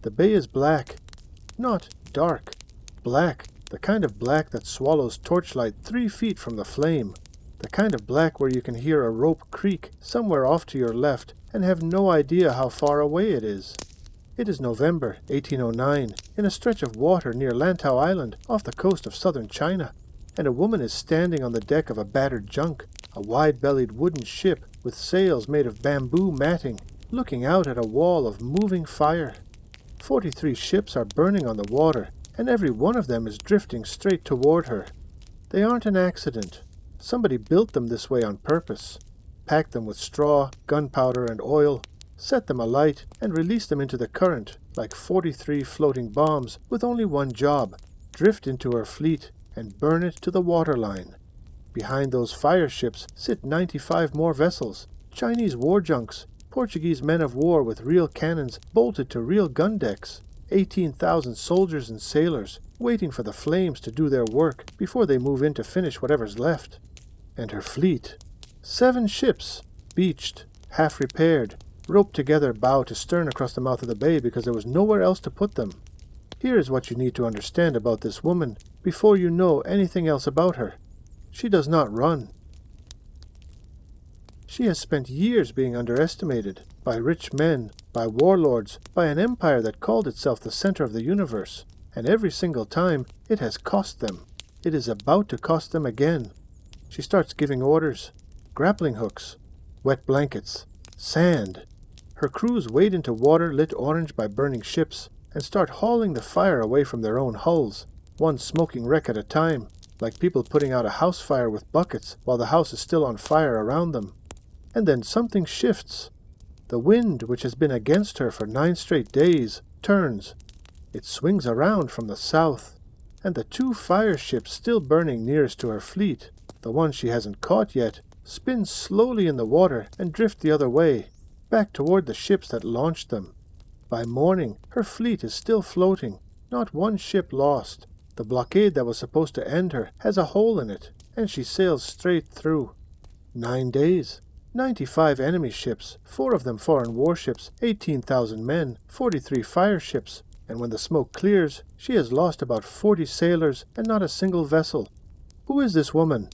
The bay is black. Not dark. Black. The kind of black that swallows torchlight 3 feet from the flame. The kind of black where you can hear a rope creak somewhere off to your left and have no idea how far away it is. It is November 1809, in a stretch of water near Lantau Island off the coast of southern China, and a woman is standing on the deck of a battered junk, a wide-bellied wooden ship with sails made of bamboo matting, looking out at a wall of moving fire. 43 ships are burning on the water, and every one of them is drifting straight toward her. They aren't an accident. Somebody built them this way on purpose, packed them with straw, gunpowder, and oil, set them alight, and released them into the current like 43 floating bombs with only one job: drift into her fleet and burn it to the waterline. Behind those fire ships sit 95 more vessels, Chinese war junks, Portuguese men of war with real cannons bolted to real gun decks, 18,000 soldiers and sailors waiting for the flames to do their work before they move in to finish whatever's left. And her fleet. 7 ships, beached, half repaired, roped together bow to stern across the mouth of the bay because there was nowhere else to put them. Here is what you need to understand about this woman before you know anything else about her. She does not run. She has spent years being underestimated by rich men, by warlords, by an empire that called itself the center of the universe, and every single time it has cost them. It is about to cost them again. She starts giving orders. Grappling hooks, wet blankets, sand. Her crews wade into water lit orange by burning ships and start hauling the fire away from their own hulls, one smoking wreck at a time, like people putting out a house fire with buckets while the house is still on fire around them. And then something shifts. The wind, which has been against her for 9 straight days, turns. It swings around from the south, and the 2 fire ships still burning nearest to her fleet, the one she hasn't caught yet, spin slowly in the water and drift the other way, back toward the ships that launched them. By morning, her fleet is still floating, not one ship lost. The blockade that was supposed to end her has a hole in it, and she sails straight through. 9 days, 95 enemy ships, 4 of them foreign warships, 18,000 men, 43 fire ships, and when the smoke clears, she has lost about 40 sailors and not a single vessel. Who is this woman?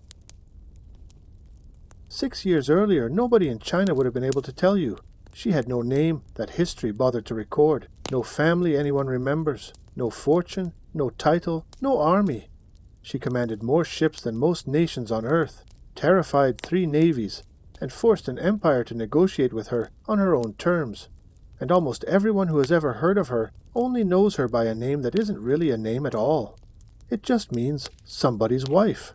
6 years earlier, nobody in China would have been able to tell you. She had no name that history bothered to record, no family anyone remembers, no fortune, no title, no army. She commanded more ships than most nations on earth, terrified 3 navies, and forced an empire to negotiate with her on her own terms. And almost everyone who has ever heard of her only knows her by a name that isn't really a name at all. It just means somebody's wife.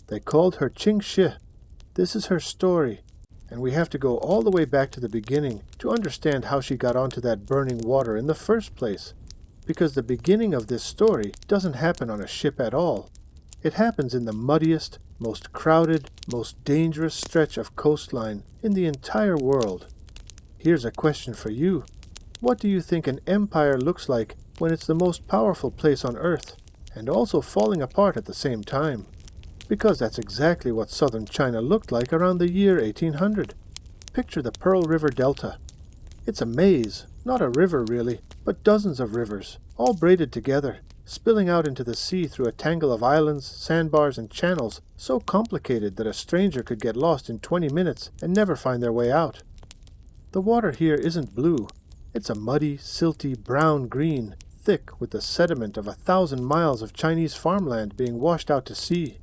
They called her Ching Shih. This is her story, and we have to go all the way back to the beginning to understand how she got onto that burning water in the first place, because the beginning of this story doesn't happen on a ship at all. It happens in the muddiest, most crowded, most dangerous stretch of coastline in the entire world. Here's a question for you. What do you think an empire looks like when it's the most powerful place on earth, and also falling apart at the same time? Because that's exactly what southern China looked like around the year 1800. Picture the Pearl River Delta. It's a maze, not a river really, but dozens of rivers, all braided together, spilling out into the sea through a tangle of islands, sandbars, and channels so complicated that a stranger could get lost in 20 minutes and never find their way out. The water here isn't blue. It's a muddy, silty, brown-green, thick with the sediment of 1,000 miles of Chinese farmland being washed out to sea.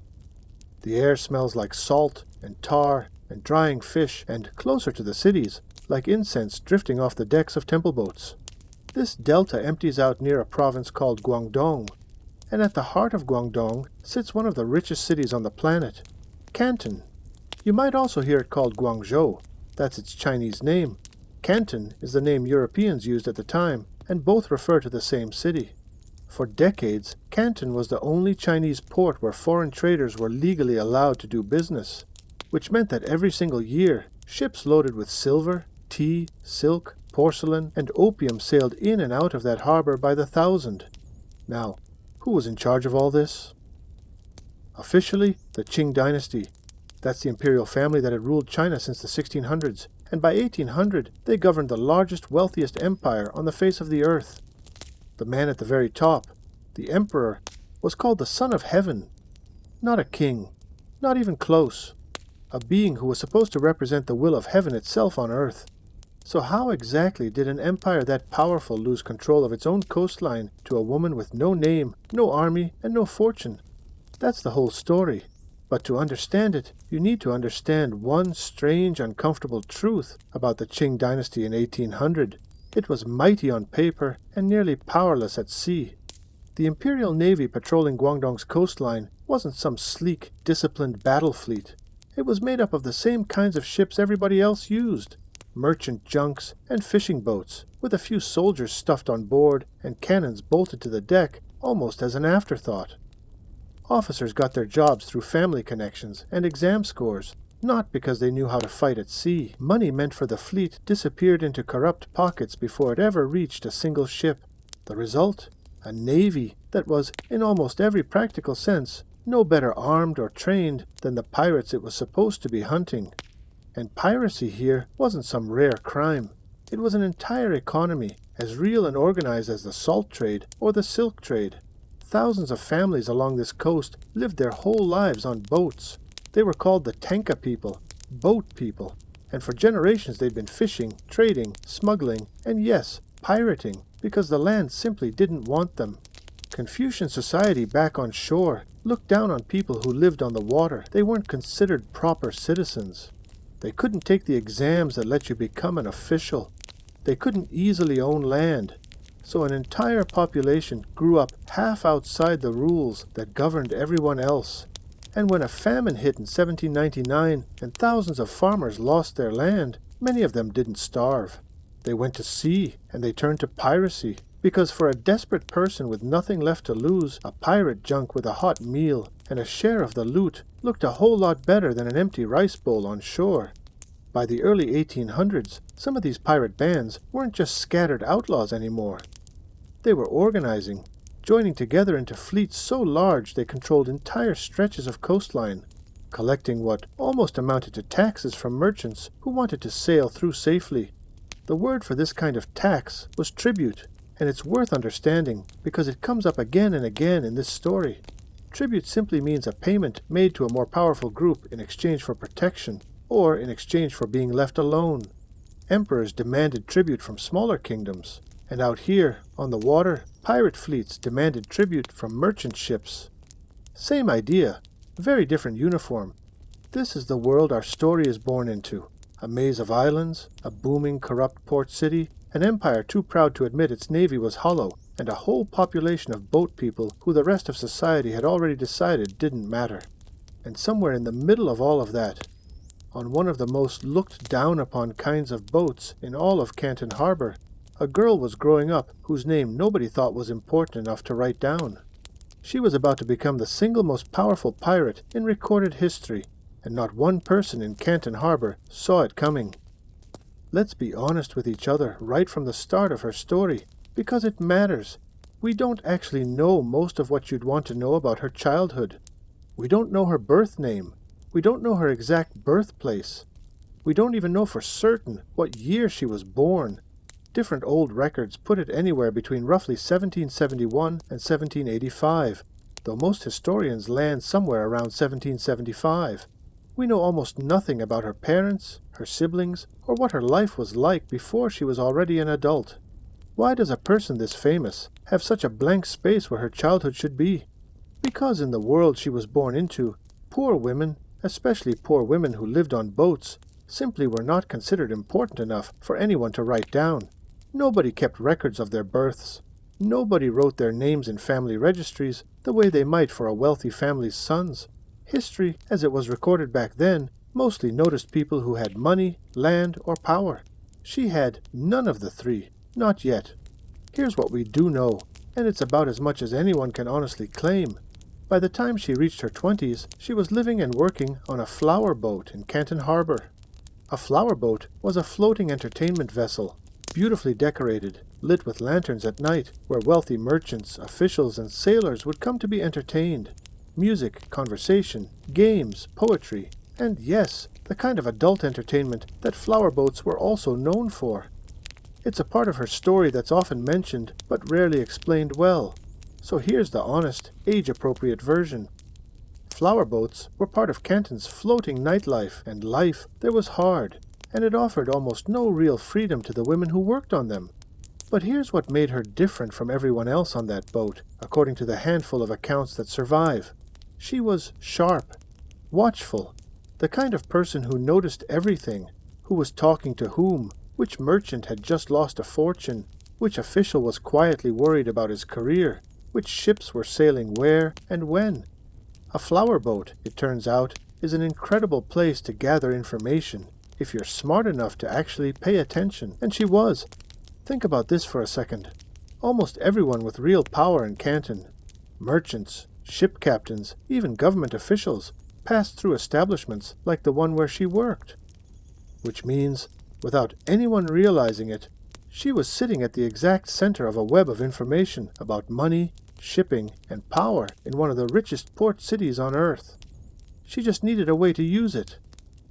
The air smells like salt and tar and drying fish and, closer to the cities, like incense drifting off the decks of temple boats. This delta empties out near a province called Guangdong, and at the heart of Guangdong sits one of the richest cities on the planet, Canton. You might also hear it called Guangzhou. That's its Chinese name. Canton is the name Europeans used at the time, and both refer to the same city. For decades, Canton was the only Chinese port where foreign traders were legally allowed to do business, which meant that every single year, ships loaded with silver, tea, silk, porcelain, and opium sailed in and out of that harbor by the thousand. Now, who was in charge of all this? Officially, the Qing dynasty. That's the imperial family that had ruled China since the 1600s, and by 1800 they governed the largest, wealthiest empire on the face of the earth. The man at the very top, the emperor, was called the Son of Heaven. Not a king, not even close. A being who was supposed to represent the will of heaven itself on earth. So how exactly did an empire that powerful lose control of its own coastline to a woman with no name, no army, and no fortune? That's the whole story. But to understand it, you need to understand one strange, uncomfortable truth about the Qing dynasty in 1800. It was mighty on paper and nearly powerless at sea. The Imperial Navy patrolling Guangdong's coastline wasn't some sleek, disciplined battle fleet. It was made up of the same kinds of ships everybody else used. Merchant junks and fishing boats, with a few soldiers stuffed on board and cannons bolted to the deck almost as an afterthought. Officers got their jobs through family connections and exam scores, not because they knew how to fight at sea. Money meant for the fleet disappeared into corrupt pockets before it ever reached a single ship. The result? A navy that was, in almost every practical sense, no better armed or trained than the pirates it was supposed to be hunting. And piracy here wasn't some rare crime. It was an entire economy, as real and organized as the salt trade or the silk trade. Thousands of families along this coast lived their whole lives on boats. They were called the Tanka people, boat people, and for generations they'd been fishing, trading, smuggling, and yes, pirating, because the land simply didn't want them. Confucian society back on shore looked down on people who lived on the water. They weren't considered proper citizens. They couldn't take the exams that let you become an official. They couldn't easily own land. So an entire population grew up half outside the rules that governed everyone else. And when a famine hit in 1799 and thousands of farmers lost their land, many of them didn't starve. They went to sea, and they turned to piracy, because for a desperate person with nothing left to lose, a pirate junk with a hot meal and a share of the loot looked a whole lot better than an empty rice bowl on shore. By the early 1800s, some of these pirate bands weren't just scattered outlaws anymore. They were organizing, joining together into fleets so large they controlled entire stretches of coastline, collecting what almost amounted to taxes from merchants who wanted to sail through safely. The word for this kind of tax was tribute, and it's worth understanding because it comes up again and again in this story. Tribute simply means a payment made to a more powerful group in exchange for protection, or in exchange for being left alone. Emperors demanded tribute from smaller kingdoms, and out here, on the water, pirate fleets demanded tribute from merchant ships. Same idea, very different uniform. This is the world our story is born into. A maze of islands, a booming, corrupt port city, an empire too proud to admit its navy was hollow, and a whole population of boat people who the rest of society had already decided didn't matter. And somewhere in the middle of all of that, on one of the most looked down upon kinds of boats in all of Canton Harbor, a girl was growing up whose name nobody thought was important enough to write down. She was about to become the single most powerful pirate in recorded history, and not one person in Canton Harbor saw it coming. Let's be honest with each other right from the start of her story, because it matters. We don't actually know most of what you'd want to know about her childhood. We don't know her birth name. We don't know her exact birthplace. We don't even know for certain what year she was born. Different old records put it anywhere between roughly 1771 and 1785, though most historians land somewhere around 1775. We know almost nothing about her parents, her siblings, or what her life was like before she was already an adult. Why does a person this famous have such a blank space where her childhood should be? Because in the world she was born into, poor women, especially poor women who lived on boats, simply were not considered important enough for anyone to write down. Nobody kept records of their births. Nobody wrote their names in family registries the way they might for a wealthy family's sons. History, as it was recorded back then, mostly noticed people who had money, land, or power. She had none of the three, not yet. Here's what we do know, and it's about as much as anyone can honestly claim. By the time she reached her 20s, she was living and working on a flower boat in Canton Harbor. A flower boat was a floating entertainment vessel, beautifully decorated, lit with lanterns at night, where wealthy merchants, officials, and sailors would come to be entertained. Music, conversation, games, poetry, and yes, the kind of adult entertainment that flower boats were also known for. It's a part of her story that's often mentioned but rarely explained well. So here's the honest, age-appropriate version. Flower boats were part of Canton's floating nightlife, and life there was hard, and it offered almost no real freedom to the women who worked on them. But here's what made her different from everyone else on that boat, according to the handful of accounts that survive. She was sharp, watchful, the kind of person who noticed everything, who was talking to whom, which merchant had just lost a fortune, which official was quietly worried about his career, which ships were sailing where and when. A flower boat, it turns out, is an incredible place to gather information, if you're smart enough to actually pay attention, and she was. Think about this for a second. Almost everyone with real power in Canton, merchants, ship captains, even government officials, passed through establishments like the one where she worked. Which means, without anyone realizing it, she was sitting at the exact center of a web of information about money, shipping, and power in one of the richest port cities on Earth. She just needed a way to use it.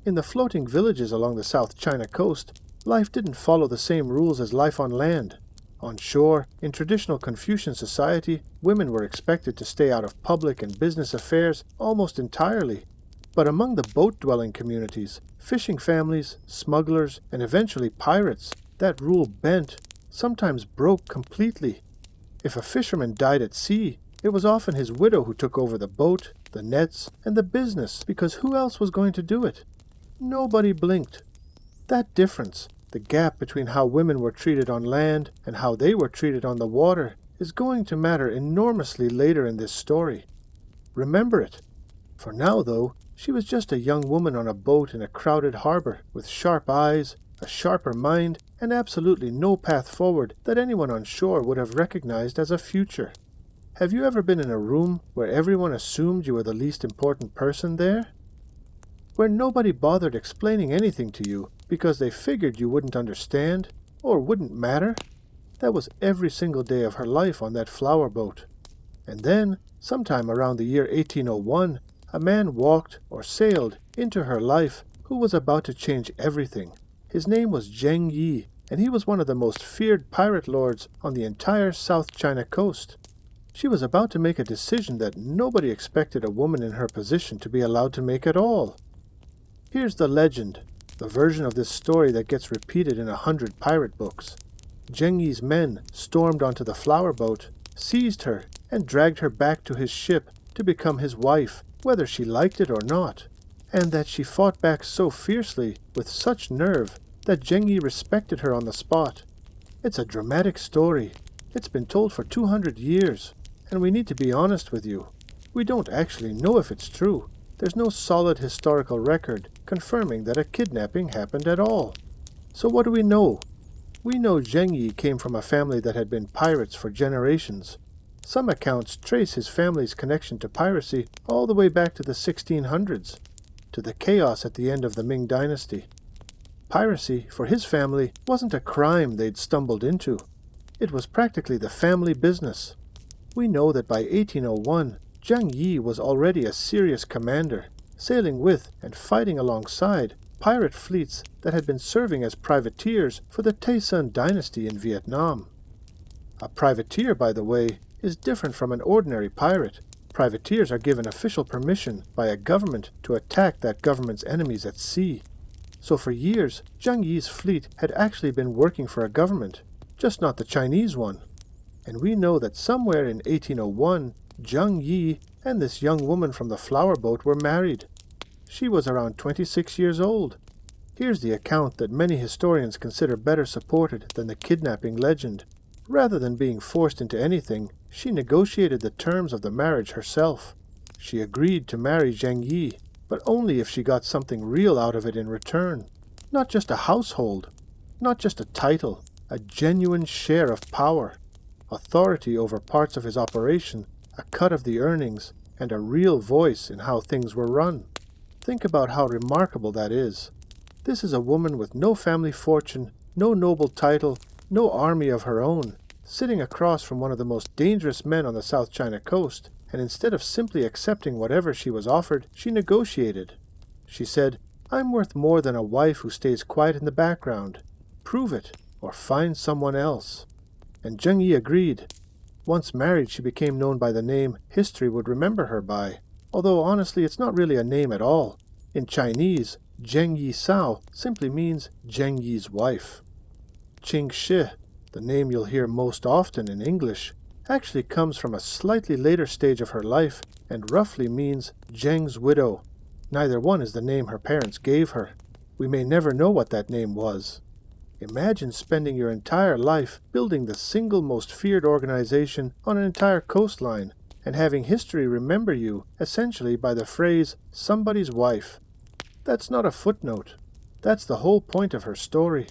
In the floating villages along the South China coast, life didn't follow the same rules as life on land. On shore, in traditional Confucian society, women were expected to stay out of public and business affairs almost entirely. But among the boat-dwelling communities, fishing families, smugglers, and eventually pirates, that rule bent, sometimes broke completely. If a fisherman died at sea, it was often his widow who took over the boat, the nets, and the business, because who else was going to do it? Nobody blinked. That difference, the gap between how women were treated on land and how they were treated on the water, is going to matter enormously later in this story. Remember it. For now, though, she was just a young woman on a boat in a crowded harbor, with sharp eyes, a sharper mind, and absolutely no path forward that anyone on shore would have recognized as a future. Have you ever been in a room where everyone assumed you were the least important person there? Where nobody bothered explaining anything to you because they figured you wouldn't understand or wouldn't matter? That was every single day of her life on that flower boat. And then, sometime around the year 1801, a man walked or sailed into her life who was about to change everything. His name was Ching Shih, and he was one of the most feared pirate lords on the entire South China coast. She was about to make a decision that nobody expected a woman in her position to be allowed to make at all. Here's the legend, the version of this story that gets repeated in 100 pirate books. Ching Shih's men stormed onto the flower boat, seized her, and dragged her back to his ship to become his wife, whether she liked it or not, and that she fought back so fiercely, with such nerve, that Ching Shih respected her on the spot. It's a dramatic story. It's been told for 200 years, and we need to be honest with you. We don't actually know if it's true. There's no solid historical record confirming that a kidnapping happened at all. So what do we know? We know Ching Shih came from a family that had been pirates for generations. Some accounts trace his family's connection to piracy all the way back to the 1600s, to the chaos at the end of the Ming Dynasty. Piracy, for his family, wasn't a crime they'd stumbled into. It was practically the family business. We know that by 1801, Ching Shih was already a serious commander, sailing with and fighting alongside pirate fleets that had been serving as privateers for the Tay-Son dynasty in Vietnam. A privateer, by the way, is different from an ordinary pirate. Privateers are given official permission by a government to attack that government's enemies at sea. So for years, Ching Shih's fleet had actually been working for a government, just not the Chinese one. And we know that somewhere in 1801, Ching Shih and this young woman from the flower boat were married. She was around 26 years old. Here's the account that many historians consider better supported than the kidnapping legend. Rather than being forced into anything, she negotiated the terms of the marriage herself. She agreed to marry Ching Shih, but only if she got something real out of it in return. Not just a household, not just a title, a genuine share of power, authority over parts of his operation, a cut of the earnings, and a real voice in how things were run. Think about how remarkable that is. This is a woman with no family fortune, no noble title, no army of her own, sitting across from one of the most dangerous men on the South China coast, and instead of simply accepting whatever she was offered, she negotiated. She said, "I'm worth more than a wife who stays quiet in the background. Prove it." or find someone else. And Ching Yi agreed. Once married, she became known by the name history would remember her by, although honestly it's not really a name at all. In Chinese, Ching Yi Sao simply means Ching Yi's wife. Ching Shih, the name you'll hear most often in English, actually comes from a slightly later stage of her life and roughly means Cheng's widow. Neither one is the name her parents gave her. We may never know what that name was. Imagine spending your entire life building the single most feared organization on an entire coastline and having history remember you essentially by the phrase, somebody's wife. That's not a footnote. That's the whole point of her story.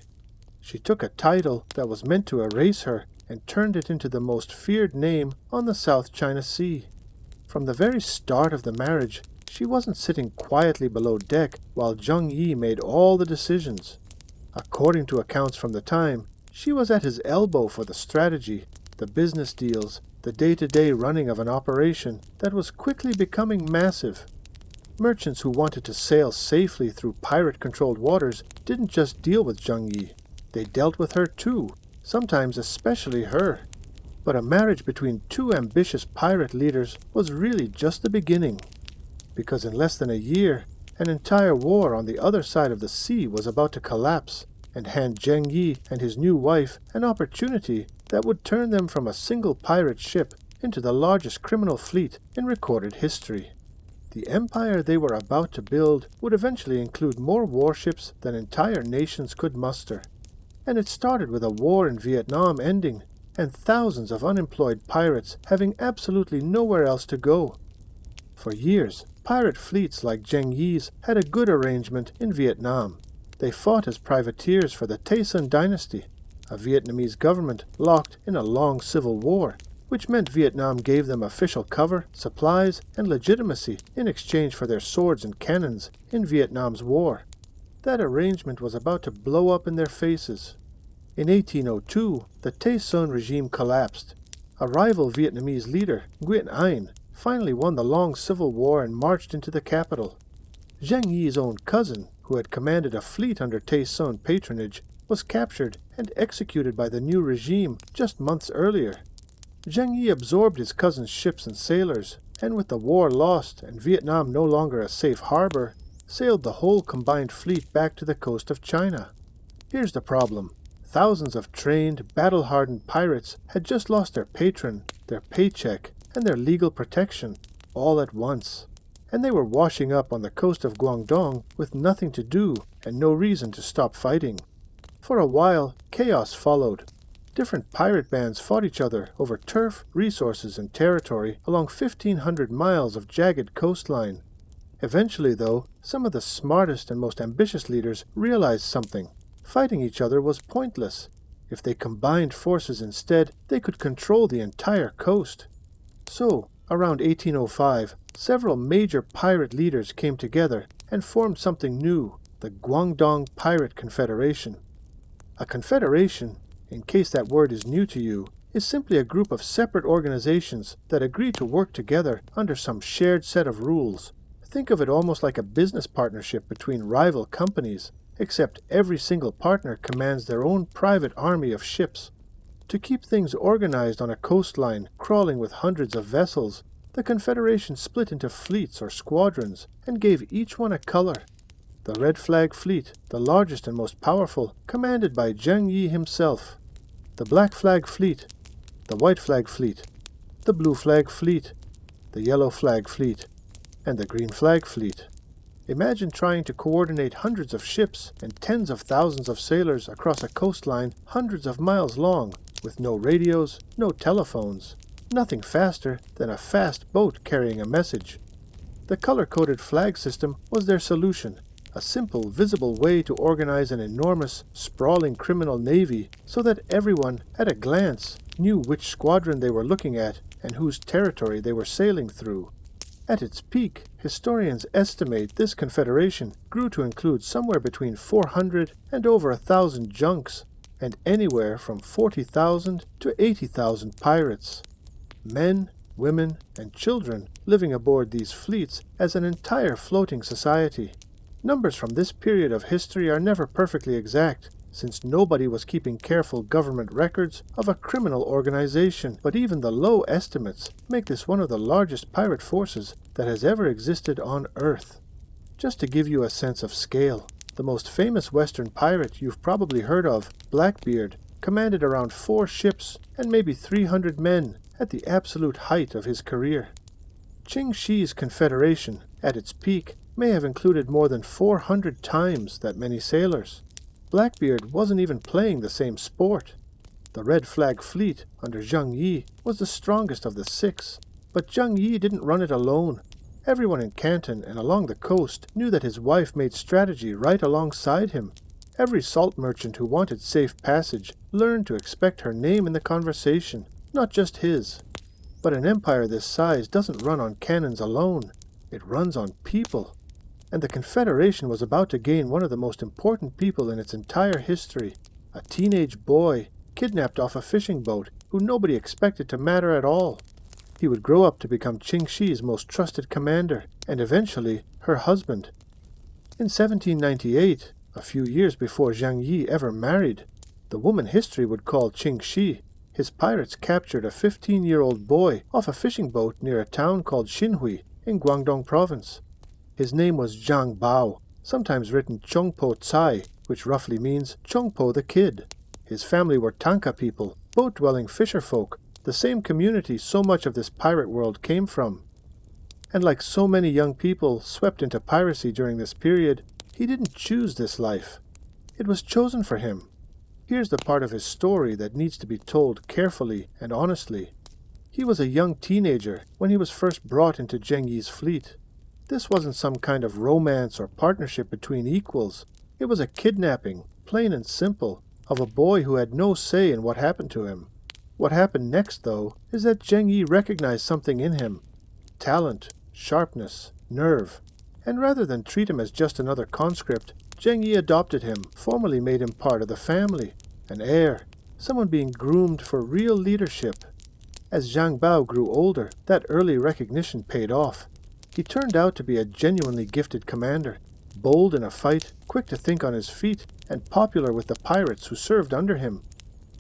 She took a title that was meant to erase her and turned it into the most feared name on the South China Sea. From the very start of the marriage, she wasn't sitting quietly below deck while Ching Yi made all the decisions. According to accounts from the time, she was at his elbow for the strategy, the business deals, the day-to-day running of an operation that was quickly becoming massive. Merchants who wanted to sail safely through pirate-controlled waters didn't just deal with Ching Yi. They dealt with her too, sometimes especially her. But a marriage between two ambitious pirate leaders was really just the beginning. Because in less than a year, an entire war on the other side of the sea was about to collapse and hand Ching Yi and his new wife an opportunity that would turn them from a single pirate ship into the largest criminal fleet in recorded history. The empire they were about to build would eventually include more warships than entire nations could muster. And it started with a war in Vietnam ending and thousands of unemployed pirates having absolutely nowhere else to go. For years, pirate fleets like Ching Yi's had a good arrangement in Vietnam. They fought as privateers for the Tay Son dynasty, a Vietnamese government locked in a long civil war, which meant Vietnam gave them official cover, supplies, and legitimacy in exchange for their swords and cannons in Vietnam's war. That arrangement was about to blow up in their faces. In 1802, the Tay Son regime collapsed. A rival Vietnamese leader, Nguyễn Anh, finally won the long civil war and marched into the capital. Ching Yi's own cousin, who had commanded a fleet under Tay Son patronage, was captured and executed by the new regime just months earlier. Ching Yi absorbed his cousin's ships and sailors, and with the war lost and Vietnam no longer a safe harbor, sailed the whole combined fleet back to the coast of China. Here's the problem. Thousands of trained, battle-hardened pirates had just lost their patron, their paycheck, and their legal protection, all at once. And they were washing up on the coast of Guangdong with nothing to do and no reason to stop fighting. For a while, chaos followed. Different pirate bands fought each other over turf, resources, and territory along 1,500 miles of jagged coastline. Eventually, though, some of the smartest and most ambitious leaders realized something. Fighting each other was pointless. If they combined forces instead, they could control the entire coast. So, around 1805, several major pirate leaders came together and formed something new, the Guangdong Pirate Confederation. A confederation, in case that word is new to you, is simply a group of separate organizations that agree to work together under some shared set of rules. Think of it almost like a business partnership between rival companies, except every single partner commands their own private army of ships. To keep things organized on a coastline crawling with hundreds of vessels, the Confederation split into fleets or squadrons and gave each one a color. The Red Flag Fleet, the largest and most powerful, commanded by Ching Yi himself. The Black Flag Fleet, the White Flag Fleet, the Blue Flag Fleet, the Yellow Flag Fleet, and the Green Flag Fleet. Imagine trying to coordinate hundreds of ships and tens of thousands of sailors across a coastline hundreds of miles long, with no radios, no telephones, nothing faster than a fast boat carrying a message. The color-coded flag system was their solution, a simple, visible way to organize an enormous, sprawling criminal navy so that everyone, at a glance, knew which squadron they were looking at and whose territory they were sailing through. At its peak, historians estimate this confederation grew to include somewhere between 400 and over 1,000 junks, and anywhere from 40,000 to 80,000 pirates. Men, women, and children living aboard these fleets as an entire floating society. Numbers from this period of history are never perfectly exact, since nobody was keeping careful government records of a criminal organization. But even the low estimates make this one of the largest pirate forces that has ever existed on Earth. Just to give you a sense of scale, the most famous Western pirate you've probably heard of, Blackbeard, commanded around 4 ships and maybe 300 men at the absolute height of his career. Ching Shih's confederation, at its peak, may have included more than 400 times that many sailors. Blackbeard wasn't even playing the same sport. The Red Flag Fleet under Zhang Yi was the strongest of the 6, but Zhang Yi didn't run it alone. Everyone in Canton and along the coast knew that his wife made strategy right alongside him. Every salt merchant who wanted safe passage learned to expect her name in the conversation, not just his. But an empire this size doesn't run on cannons alone. It runs on people. And the Confederation was about to gain one of the most important people in its entire history, a teenage boy kidnapped off a fishing boat who nobody expected to matter at all. He would grow up to become Ching Shih's most trusted commander, and eventually her husband. In 1798, a few years before Zhang Yi ever married, the woman history would call Ching Shih, his pirates captured a 15-year-old boy off a fishing boat near a town called Xinhui in Guangdong province. His name was Zhang Bao, sometimes written Chongpo Cai, which roughly means Chongpo the Kid. His family were Tanka people, boat-dwelling fisherfolk, the same community so much of this pirate world came from. And like so many young people swept into piracy during this period, he didn't choose this life. It was chosen for him. Here's the part of his story that needs to be told carefully and honestly. He was a young teenager when he was first brought into Zheng Yi's fleet. This wasn't some kind of romance or partnership between equals. It was a kidnapping, plain and simple, of a boy who had no say in what happened to him. What happened next, though, is that Zheng Yi recognized something in him. Talent, sharpness, nerve. And rather than treat him as just another conscript, Zheng Yi adopted him, formally made him part of the family, an heir, someone being groomed for real leadership. As Zhang Bao grew older, that early recognition paid off. He turned out to be a genuinely gifted commander, bold in a fight, quick to think on his feet, and popular with the pirates who served under him.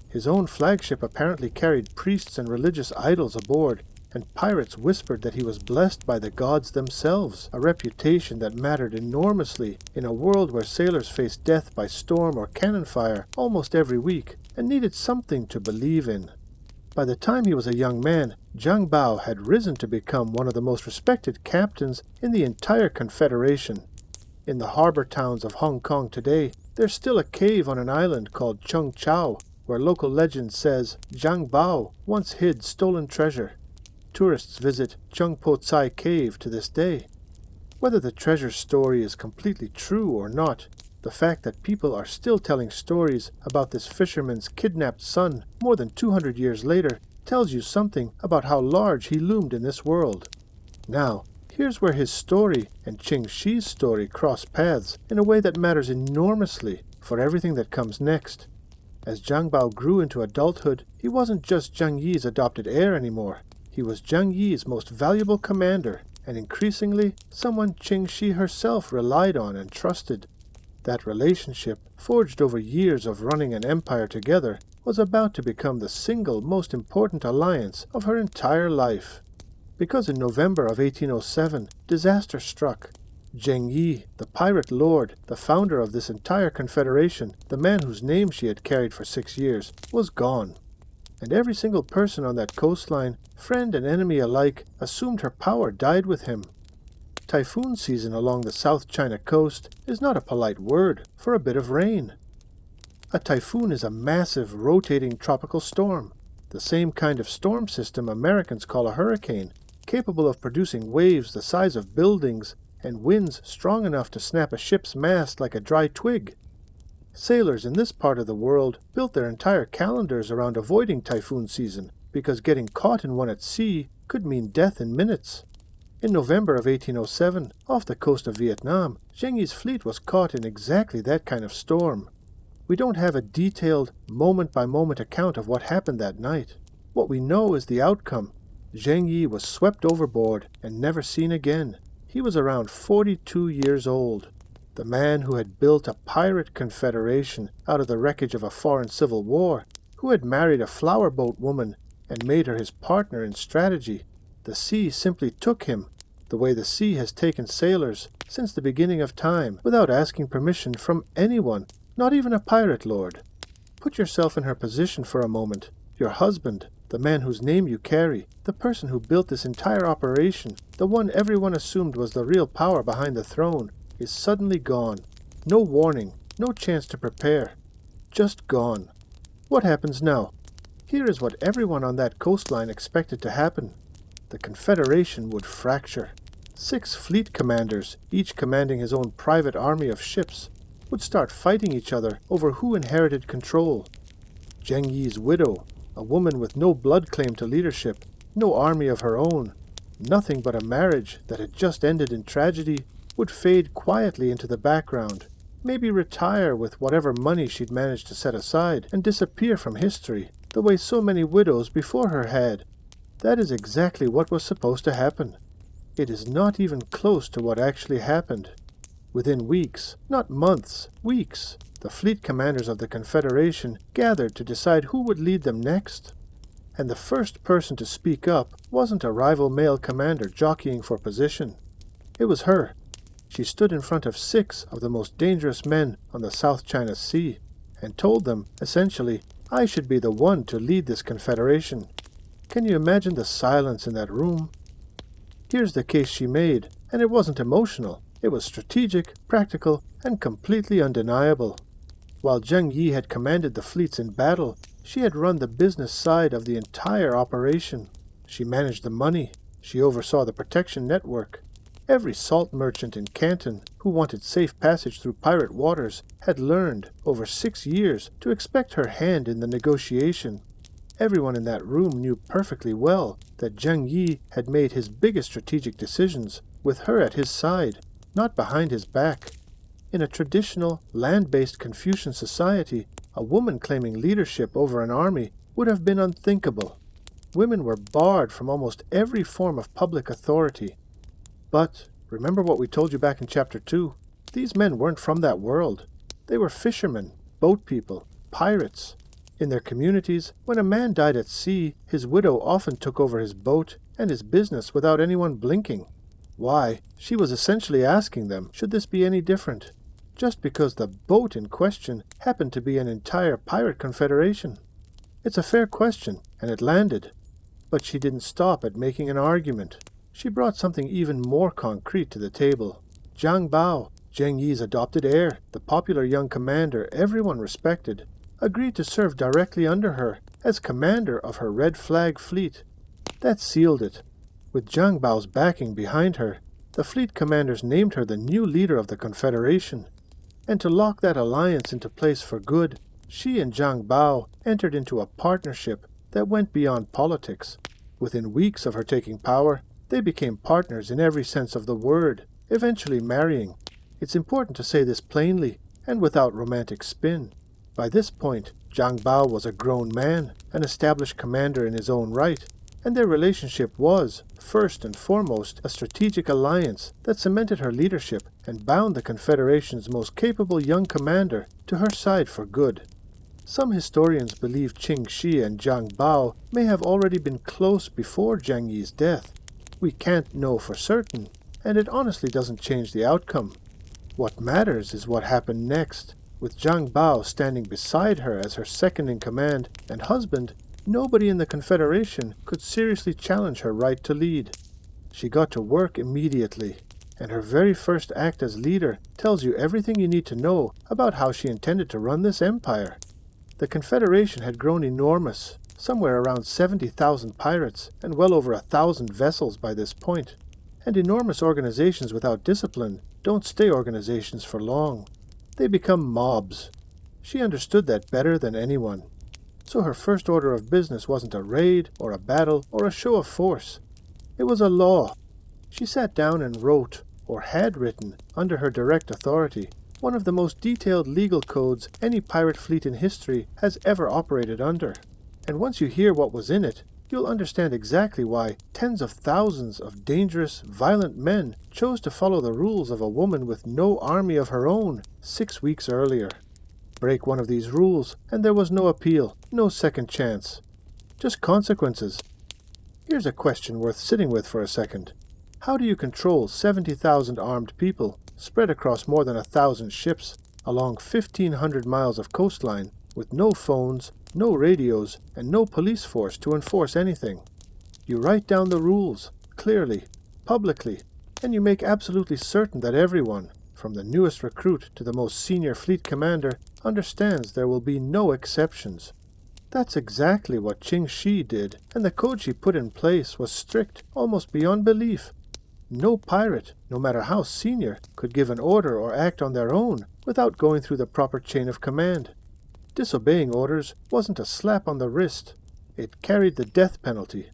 His own flagship apparently carried priests and religious idols aboard, and pirates whispered that he was blessed by the gods themselves, a reputation that mattered enormously in a world where sailors faced death by storm or cannon fire almost every week and needed something to believe in. By the time he was a young man, Zhang Bao had risen to become one of the most respected captains in the entire Confederation. In the harbor towns of Hong Kong today, there's still a cave on an island called Chung Chau, where local legend says Zhang Bao once hid stolen treasure. Tourists visit Chung Po Cai Cave to this day. Whether the treasure story is completely true or not, the fact that people are still telling stories about this fisherman's kidnapped son more than 200 years later tells you something about how large he loomed in this world. Now, here's where his story and Ching Shih's story cross paths in a way that matters enormously for everything that comes next. As Zhang Bao grew into adulthood, he wasn't just Zhang Yi's adopted heir anymore. He was Zhang Yi's most valuable commander, and increasingly, someone Ching Shih herself relied on and trusted. That relationship, forged over years of running an empire together, was about to become the single most important alliance of her entire life. Because in November of 1807, disaster struck. Zheng Yi, the pirate lord, the founder of this entire confederation, the man whose name she had carried for 6 years, was gone. And every single person on that coastline, friend and enemy alike, assumed her power died with him. Typhoon season along the South China coast is not a polite word for a bit of rain. A typhoon is a massive, rotating tropical storm, the same kind of storm system Americans call a hurricane, capable of producing waves the size of buildings and winds strong enough to snap a ship's mast like a dry twig. Sailors in this part of the world built their entire calendars around avoiding typhoon season, because getting caught in one at sea could mean death in minutes. In November of 1807, off the coast of Vietnam, Zheng Yi's fleet was caught in exactly that kind of storm. We don't have a detailed, moment-by-moment account of what happened that night. What we know is the outcome. Zheng Yi was swept overboard and never seen again. He was around 42 years old. the man who had built a pirate confederation out of the wreckage of a foreign civil war, who had married a flower boat woman and made her his partner in strategy. The sea simply took him, the way the sea has taken sailors since the beginning of time, without asking permission from anyone, not even a pirate lord. Put yourself in her position for a moment. Your husband, the man whose name you carry, the person who built this entire operation, the one everyone assumed was the real power behind the throne, is suddenly gone. No warning, no chance to prepare. Just gone. What happens now? Here is what everyone on that coastline expected to happen. The Confederation would fracture. 6 fleet commanders, each commanding his own private army of ships, would start fighting each other over who inherited control. Ching Shi's widow, a woman with no blood claim to leadership, no army of her own, nothing but a marriage that had just ended in tragedy, would fade quietly into the background, maybe retire with whatever money she'd managed to set aside, and disappear from history, the way so many widows before her had. That is exactly what was supposed to happen. It is not even close to what actually happened. Within weeks, not months, weeks, the fleet commanders of the Confederation gathered to decide who would lead them next. And the first person to speak up wasn't a rival male commander jockeying for position. It was her. She stood in front of 6 of the most dangerous men on the South China Sea and told them, essentially, I should be the one to lead this confederation. Can you imagine the silence in that room? Here's the case she made, and it wasn't emotional. It was strategic, practical, and completely undeniable. While Ching Shih had commanded the fleets in battle, she had run the business side of the entire operation. She managed the money. She oversaw the protection network. Every salt merchant in Canton who wanted safe passage through pirate waters had learned, over 6 years, to expect her hand in the negotiation. Everyone in that room knew perfectly well that Ching Shih had made his biggest strategic decisions with her at his side, not behind his back. In a traditional, land-based Confucian society, a woman claiming leadership over an army would have been unthinkable. Women were barred from almost every form of public authority. But, remember what we told you back in Chapter 2? These men weren't from that world. They were fishermen, boat people, pirates. In their communities, when a man died at sea, his widow often took over his boat and his business without anyone blinking. Why, she was essentially asking them, should this be any different? Just because the boat in question happened to be an entire pirate confederation. It's a fair question, and it landed. But she didn't stop at making an argument. She brought something even more concrete to the table. Zhang Bao, Ching Shi's adopted heir, the popular young commander everyone respected, agreed to serve directly under her as commander of her Red Flag fleet. That sealed it. With Zhang Bao's backing behind her, the fleet commanders named her the new leader of the Confederation. And to lock that alliance into place for good, she and Zhang Bao entered into a partnership that went beyond politics. Within weeks of her taking power, they became partners in every sense of the word, eventually marrying. It's important to say this plainly and without romantic spin. By this point, Zhang Bao was a grown man, an established commander in his own right, and their relationship was, first and foremost, a strategic alliance that cemented her leadership and bound the Confederation's most capable young commander to her side for good. Some historians believe Ching Shih and Zhang Bao may have already been close before Ching Shi's death. We can't know for certain, and it honestly doesn't change the outcome. What matters is what happened next. With Zhang Bao standing beside her as her second-in-command and husband, nobody in the Confederation could seriously challenge her right to lead. She got to work immediately, and her very first act as leader tells you everything you need to know about how she intended to run this empire. The Confederation had grown enormous, somewhere around 70,000 pirates and well over 1,000 vessels by this point. And enormous organizations without discipline don't stay organizations for long. They become mobs. She understood that better than anyone. So her first order of business wasn't a raid or a battle or a show of force. It was a law. She sat down and wrote, or had written, under her direct authority, one of the most detailed legal codes any pirate fleet in history has ever operated under. And once you hear what was in it, you'll understand exactly why tens of thousands of dangerous, violent men chose to follow the rules of a woman with no army of her own 6 weeks earlier. Break one of these rules, and there was no appeal, no second chance. Just consequences. Here's a question worth sitting with for a second. How do you control 70,000 armed people spread across more than 1,000 ships along 1,500 miles of coastline with no phones, no radios, and no police force to enforce anything? You write down the rules, clearly, publicly, and you make absolutely certain that everyone, from the newest recruit to the most senior fleet commander, understands there will be no exceptions. That's exactly what Ching Shih did, and the code she put in place was strict, almost beyond belief. No pirate, no matter how senior, could give an order or act on their own without going through the proper chain of command. Disobeying orders wasn't a slap on the wrist. It carried the death penalty.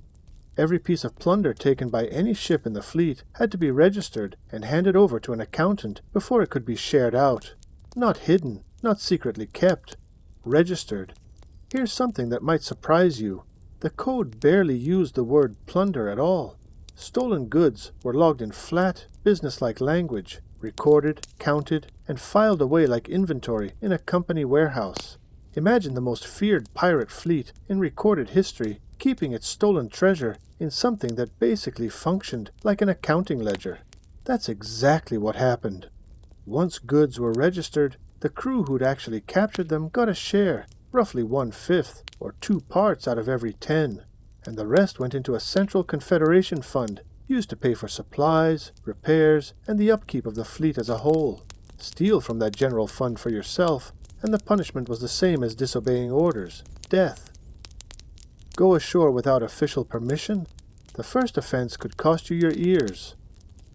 Every piece of plunder taken by any ship in the fleet had to be registered and handed over to an accountant before it could be shared out. Not hidden, not secretly kept. Registered. Here's something that might surprise you. The code barely used the word plunder at all. Stolen goods were logged in flat, businesslike language, recorded, counted, and filed away like inventory in a company warehouse. Imagine the most feared pirate fleet in recorded history keeping its stolen treasure in something that basically functioned like an accounting ledger. That's exactly what happened. Once goods were registered, the crew who'd actually captured them got a share, roughly 1/5, or 2 parts out of every 10, and the rest went into a central Confederation fund used to pay for supplies, repairs, and the upkeep of the fleet as a whole. Steal from that general fund for yourself, and the punishment was the same as disobeying orders: death. Go ashore without official permission? The first offense could cost you your ears.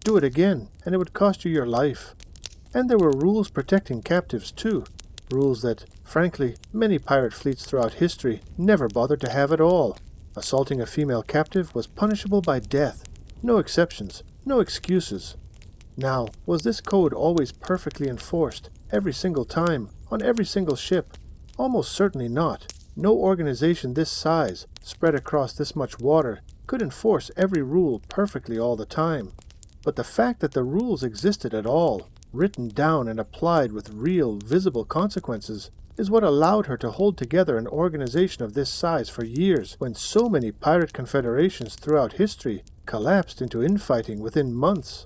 Do it again, and it would cost you your life. And there were rules protecting captives too, rules that, frankly, many pirate fleets throughout history never bothered to have at all. Assaulting a female captive was punishable by death. No exceptions, no excuses. Now, was this code always perfectly enforced, every single time, on every single ship? Almost certainly not. No organization this size, spread across this much water, could enforce every rule perfectly all the time. But the fact that the rules existed at all, written down and applied with real, visible consequences, is what allowed her to hold together an organization of this size for years when so many pirate confederations throughout history collapsed into infighting within months.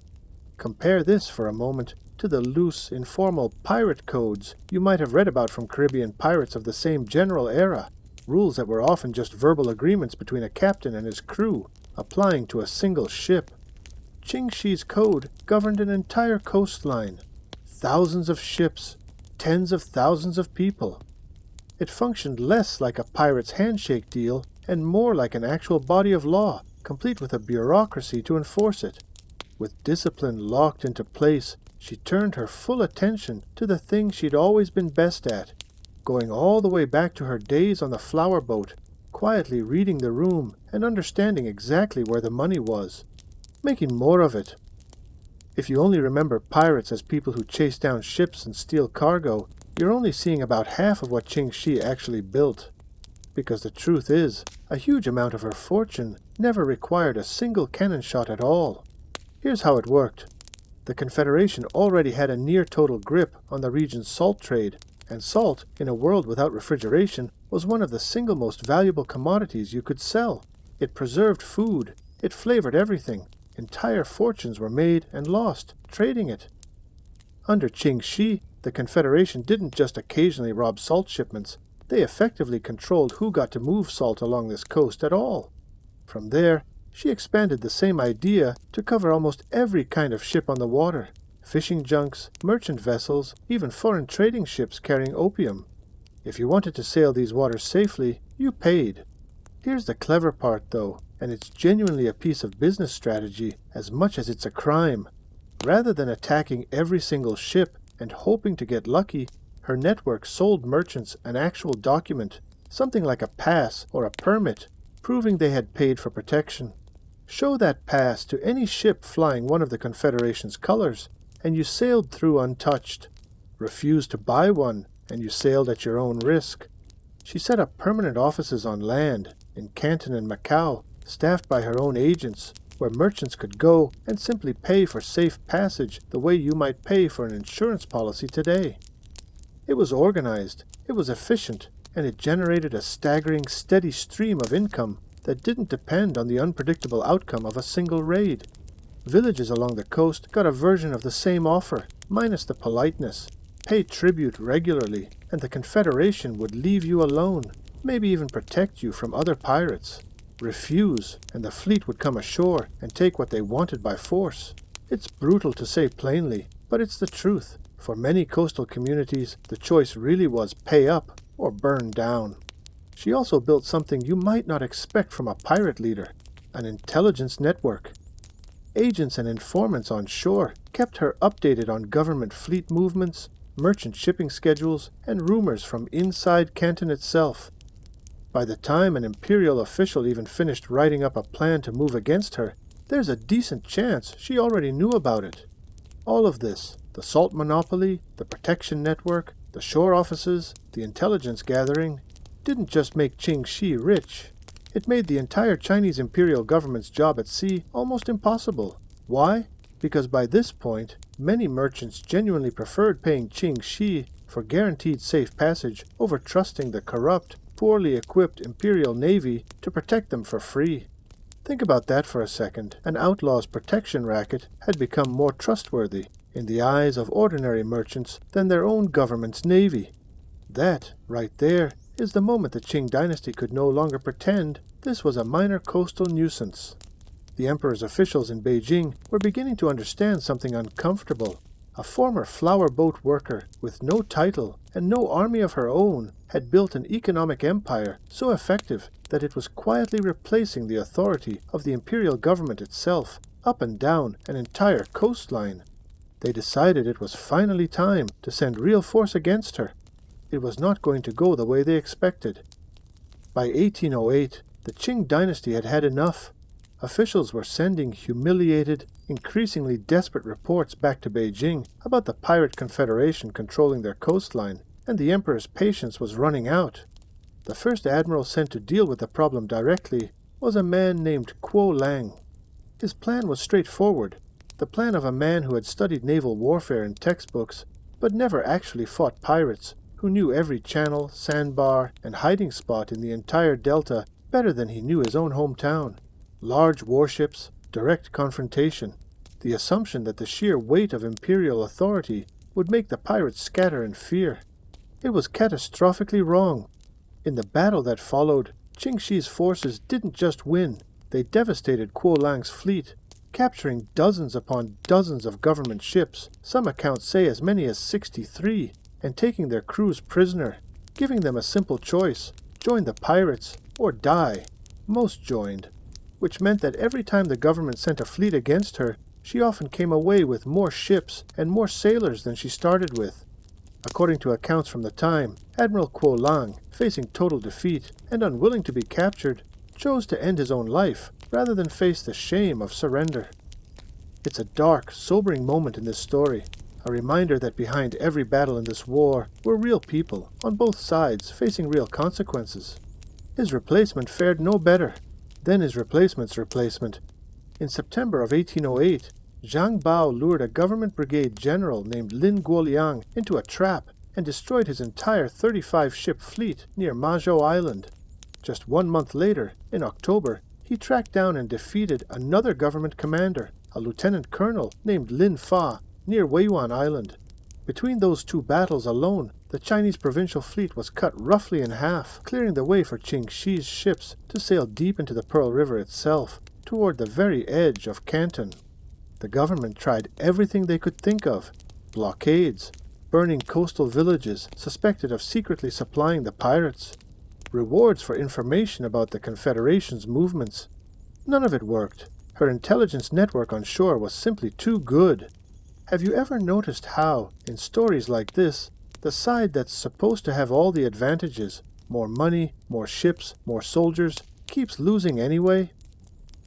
Compare this for a moment to the loose, informal pirate codes you might have read about from Caribbean pirates of the same general era, rules that were often just verbal agreements between a captain and his crew, applying to a single ship. Ching Shih's code governed an entire coastline, thousands of ships, tens of thousands of people. It functioned less like a pirate's handshake deal and more like an actual body of law, complete with a bureaucracy to enforce it. With discipline locked into place, she turned her full attention to the thing she'd always been best at, going all the way back to her days on the flower boat, quietly reading the room and understanding exactly where the money was, making more of it. If you only remember pirates as people who chase down ships and steal cargo, you're only seeing about half of what Ching Shih actually built. Because the truth is, a huge amount of her fortune never required a single cannon shot at all. Here's how it worked. The Confederation already had a near-total grip on the region's salt trade, and salt, in a world without refrigeration, was one of the single most valuable commodities you could sell. It preserved food. It flavored everything. Entire fortunes were made and lost trading it. Under Ching Shih, the Confederation didn't just occasionally rob salt shipments. They effectively controlled who got to move salt along this coast at all. From there, she expanded the same idea to cover almost every kind of ship on the water: fishing junks, merchant vessels, even foreign trading ships carrying opium. If you wanted to sail these waters safely, you paid. Here's the clever part, though, and it's genuinely a piece of business strategy as much as it's a crime. Rather than attacking every single ship and hoping to get lucky, her network sold merchants an actual document, something like a pass or a permit, proving they had paid for protection. Show that pass to any ship flying one of the Confederation's colors, and you sailed through untouched. Refuse to buy one, and you sailed at your own risk. She set up permanent offices on land, in Canton and Macau, staffed by her own agents, where merchants could go and simply pay for safe passage the way you might pay for an insurance policy today. It was organized, it was efficient, and it generated a staggering, steady stream of income that didn't depend on the unpredictable outcome of a single raid. Villages along the coast got a version of the same offer, minus the politeness. Pay tribute regularly, and the Confederation would leave you alone, maybe even protect you from other pirates. Refuse, and the fleet would come ashore and take what they wanted by force. It's brutal to say plainly, but it's the truth. For many coastal communities, the choice really was pay up or burn down. She also built something you might not expect from a pirate leader, an intelligence network. Agents and informants on shore kept her updated on government fleet movements, merchant shipping schedules, and rumors from inside Canton itself. By the time an imperial official even finished writing up a plan to move against her, there's a decent chance she already knew about it. All of this, the salt monopoly, the protection network, the shore offices, the intelligence gathering, didn't just make Ching Shih rich. It made the entire Chinese imperial government's job at sea almost impossible. Why? Because by this point, many merchants genuinely preferred paying Ching Shih for guaranteed safe passage over trusting the corrupt, poorly equipped imperial navy to protect them for free. Think about that for a second. An outlaw's protection racket had become more trustworthy in the eyes of ordinary merchants than their own government's navy. That, right there, is the moment the Qing dynasty could no longer pretend this was a minor coastal nuisance. The emperor's officials in Beijing were beginning to understand something uncomfortable. A former flower boat worker with no title and no army of her own had built an economic empire so effective that it was quietly replacing the authority of the imperial government itself up and down an entire coastline. They decided it was finally time to send real force against her. It was not going to go the way they expected. By 1808, the Qing dynasty had had enough. Officials were sending humiliated, increasingly desperate reports back to Beijing about the pirate confederation controlling their coastline, and the emperor's patience was running out. The first admiral sent to deal with the problem directly was a man named Kuo Lang. His plan was straightforward, the plan of a man who had studied naval warfare in textbooks, but never actually fought pirates, who knew every channel, sandbar, and hiding spot in the entire delta better than he knew his own hometown. Large warships, direct confrontation, the assumption that the sheer weight of imperial authority would make the pirates scatter in fear. It was catastrophically wrong. In the battle that followed, Ching Shih's forces didn't just win, they devastated Kuo Lang's fleet, capturing dozens upon dozens of government ships, some accounts say as many as 63, and taking their crews prisoner, giving them a simple choice, join the pirates or die. Most joined, which meant that every time the government sent a fleet against her, she often came away with more ships and more sailors than she started with. According to accounts from the time, Admiral Kuo Lang, facing total defeat and unwilling to be captured, chose to end his own life rather than face the shame of surrender. It's a dark, sobering moment in this story, a reminder that behind every battle in this war were real people, on both sides, facing real consequences. His replacement fared no better. Then his replacement's replacement. In September of 1808, Zhang Bao lured a government brigade general named Lin Guoliang into a trap and destroyed his entire 35-ship fleet near Mazhou Island. Just 1 month later, in October, he tracked down and defeated another government commander, a lieutenant colonel named Lin Fa, near Weiyuan Island. Between those two battles alone, the Chinese provincial fleet was cut roughly in half, clearing the way for Ching Shih's ships to sail deep into the Pearl River itself, toward the very edge of Canton. The government tried everything they could think of: blockades, burning coastal villages suspected of secretly supplying the pirates, rewards for information about the Confederation's movements. None of it worked. Her intelligence network on shore was simply too good. Have you ever noticed how, in stories like this, the side that's supposed to have all the advantages, more money, more ships, more soldiers, keeps losing anyway?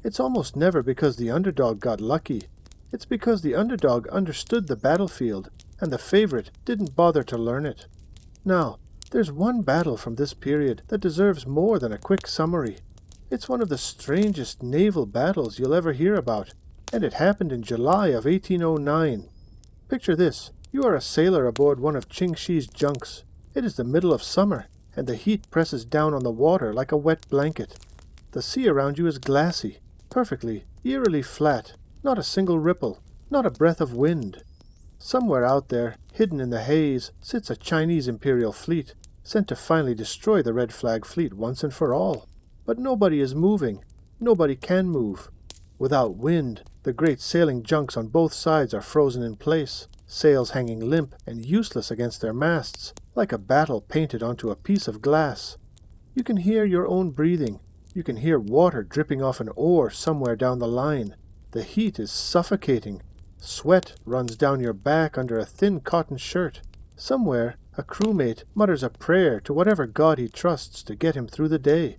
It's almost never because the underdog got lucky. It's because the underdog understood the battlefield, and the favorite didn't bother to learn it. Now, there's one battle from this period that deserves more than a quick summary. It's one of the strangest naval battles you'll ever hear about, and it happened in July of 1809. Picture this. You are a sailor aboard one of Ching Shih's junks. It is the middle of summer, and the heat presses down on the water like a wet blanket. The sea around you is glassy, perfectly, eerily flat, not a single ripple, not a breath of wind. Somewhere out there, hidden in the haze, sits a Chinese imperial fleet, sent to finally destroy the Red Flag Fleet once and for all. But nobody is moving. Nobody can move. Without wind, the great sailing junks on both sides are frozen in place, sails hanging limp and useless against their masts, like a battle painted onto a piece of glass. You can hear your own breathing. You can hear water dripping off an oar somewhere down the line. The heat is suffocating. Sweat runs down your back under a thin cotton shirt. Somewhere, a crewmate mutters a prayer to whatever god he trusts to get him through the day.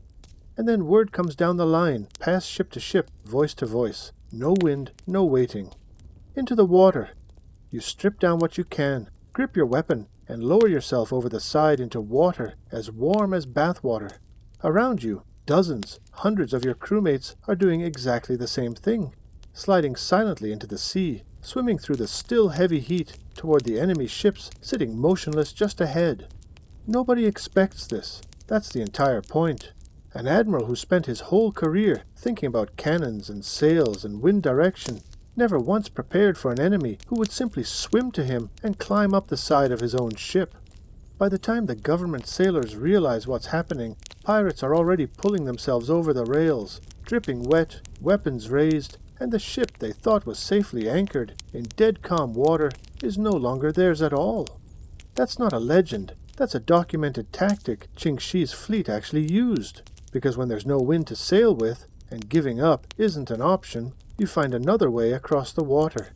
And then word comes down the line, past ship to ship, voice to voice. No wind, no waiting. Into the water. You strip down what you can, grip your weapon, and lower yourself over the side into water as warm as bath water. Around you, dozens, hundreds of your crewmates are doing exactly the same thing, sliding silently into the sea, swimming through the still heavy heat toward the enemy ships sitting motionless just ahead. Nobody expects this. That's the entire point. An admiral who spent his whole career thinking about cannons and sails and wind direction never once prepared for an enemy who would simply swim to him and climb up the side of his own ship. By the time the government sailors realize what's happening, pirates are already pulling themselves over the rails, dripping wet, weapons raised, and the ship they thought was safely anchored in dead calm water is no longer theirs at all. That's not a legend. That's a documented tactic Ching Shih's fleet actually used. Because when there's no wind to sail with, and giving up isn't an option, you find another way across the water.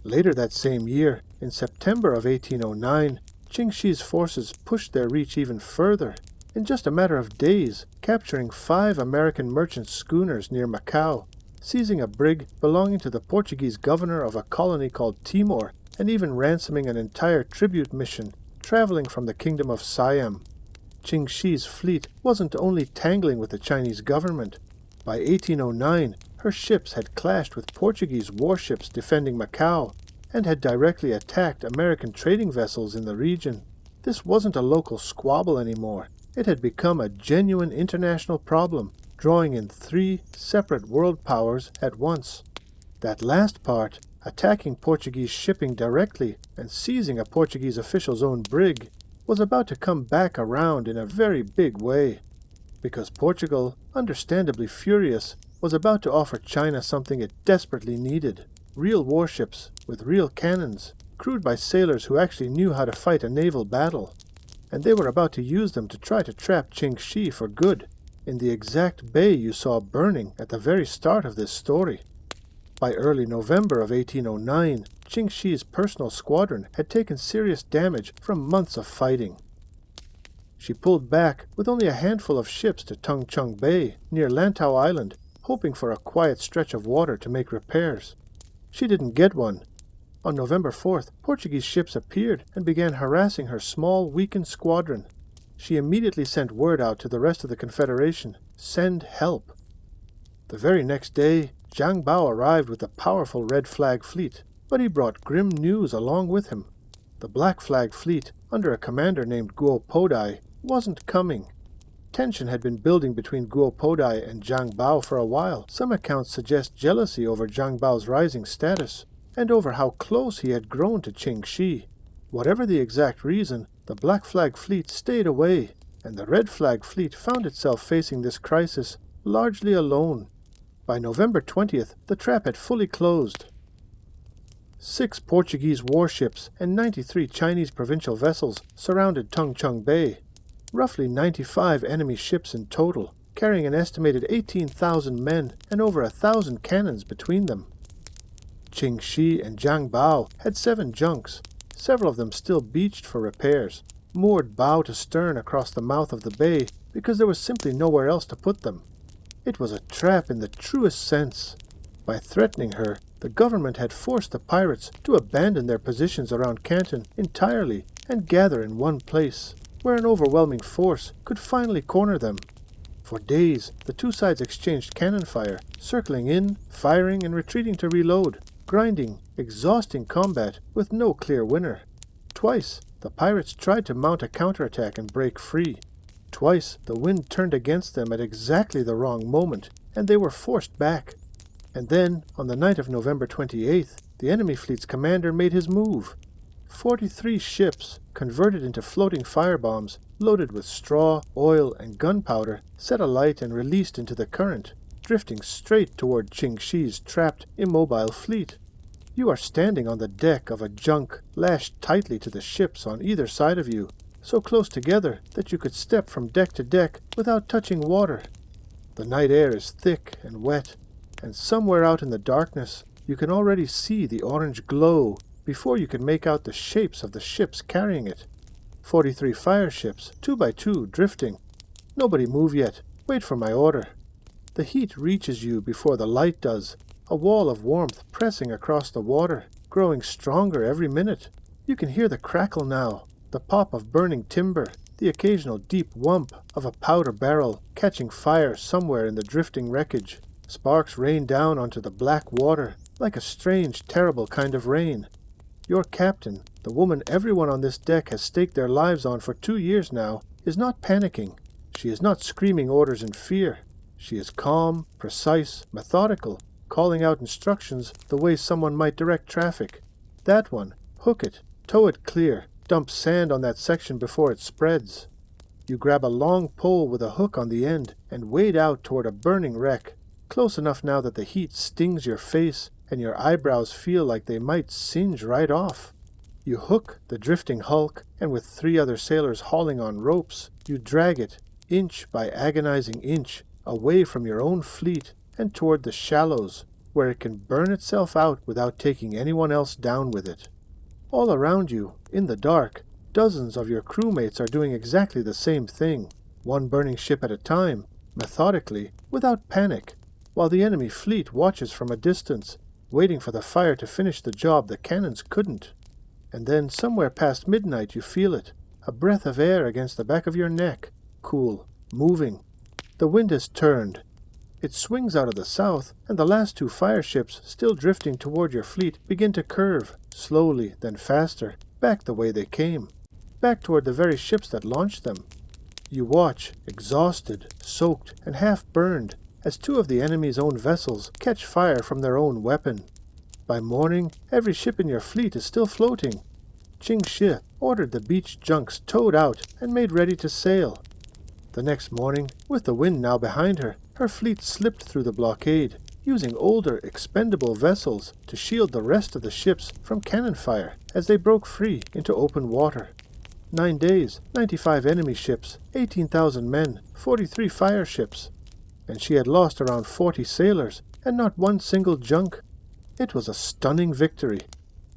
Later that same year, in September of 1809, Ching Shih's forces pushed their reach even further, in just a matter of days, capturing 5 American merchant schooners near Macau, seizing a brig belonging to the Portuguese governor of a colony called Timor, and even ransoming an entire tribute mission traveling from the kingdom of Siam. Ching Shih's fleet wasn't only tangling with the Chinese government. By 1809, her ships had clashed with Portuguese warships defending Macau and had directly attacked American trading vessels in the region. This wasn't a local squabble anymore. It had become a genuine international problem, drawing in 3 separate world powers at once. That last part, attacking Portuguese shipping directly and seizing a Portuguese official's own brig, was about to come back around in a very big way, because Portugal, understandably furious, was about to offer China something it desperately needed: real warships with real cannons, crewed by sailors who actually knew how to fight a naval battle, and they were about to use them to try to trap Ching Shih for good, in the exact bay you saw burning at the very start of this story. By early November of 1809, Ching Shih's personal squadron had taken serious damage from months of fighting. She pulled back with only a handful of ships to Tung Chung Bay, near Lantau Island, hoping for a quiet stretch of water to make repairs. She didn't get one. On November 4th, Portuguese ships appeared and began harassing her small, weakened squadron. She immediately sent word out to the rest of the Confederation: send help. The very next day, Zhang Bao arrived with the powerful Red Flag Fleet, but he brought grim news along with him. The Black Flag Fleet, under a commander named Guo Podai, wasn't coming. Tension had been building between Guo Podai and Zhang Bao for a while. Some accounts suggest jealousy over Zhang Bao's rising status, and over how close he had grown to Ching Shih. Whatever the exact reason, the Black Flag Fleet stayed away, and the Red Flag Fleet found itself facing this crisis largely alone. By November 20th, the trap had fully closed. 6 Portuguese warships and 93 Chinese provincial vessels surrounded Tung Chung Bay. Roughly 95 enemy ships in total, carrying an estimated 18,000 men and over 1,000 cannons between them. Ching Shih and Zhang Bao had 7 junks, several of them still beached for repairs, moored bow to stern across the mouth of the bay because there was simply nowhere else to put them. It was a trap in the truest sense. By threatening her, the government had forced the pirates to abandon their positions around Canton entirely and gather in one place, where an overwhelming force could finally corner them. For days, the two sides exchanged cannon fire, circling in, firing, and retreating to reload, grinding, exhausting combat with no clear winner. Twice, the pirates tried to mount a counterattack and break free. Twice, the wind turned against them at exactly the wrong moment, and they were forced back. And then, on the night of November 28th, the enemy fleet's commander made his move. 43 ships, converted into floating firebombs, loaded with straw, oil, and gunpowder, set alight and released into the current, drifting straight toward Ching Shih's trapped, immobile fleet. You are standing on the deck of a junk lashed tightly to the ships on either side of you, so close together that you could step from deck to deck without touching water. The night air is thick and wet, and somewhere out in the darkness you can already see the orange glow before you can make out the shapes of the ships carrying it. 43 fire ships, 2 by 2, drifting. Nobody move yet. Wait for my order. The heat reaches you before the light does, a wall of warmth pressing across the water, growing stronger every minute. You can hear the crackle now, the pop of burning timber, the occasional deep whump of a powder barrel catching fire somewhere in the drifting wreckage. Sparks rain down onto the black water, like a strange, terrible kind of rain. Your captain, the woman everyone on this deck has staked their lives on for 2 years now, is not panicking. She is not screaming orders in fear. She is calm, precise, methodical, calling out instructions the way someone might direct traffic. That one, hook it, tow it clear, dump sand on that section before it spreads. You grab a long pole with a hook on the end and wade out toward a burning wreck, close enough now that the heat stings your face and your eyebrows feel like they might singe right off. You hook the drifting hulk, and with 3 other sailors hauling on ropes, you drag it, inch by agonizing inch, away from your own fleet and toward the shallows, where it can burn itself out without taking anyone else down with it. All around you, in the dark, dozens of your crewmates are doing exactly the same thing, one burning ship at a time, methodically, without panic, while the enemy fleet watches from a distance, waiting for the fire to finish the job the cannons couldn't. And then somewhere past midnight you feel it, a breath of air against the back of your neck, cool, moving. The wind has turned. It swings out of the south, and the last 2 fire ships, still drifting toward your fleet, begin to curve, slowly, then faster, back the way they came, back toward the very ships that launched them. You watch, exhausted, soaked, and half burned, as 2 of the enemy's own vessels catch fire from their own weapon. By morning, every ship in your fleet is still floating. Ching Shih ordered the beached junks towed out and made ready to sail. The next morning, with the wind now behind her, her fleet slipped through the blockade, using older, expendable vessels to shield the rest of the ships from cannon fire as they broke free into open water. 9 days, 95 enemy ships, 18,000 men, 43 fire ships. And she had lost around 40 sailors, and not one single junk. It was a stunning victory,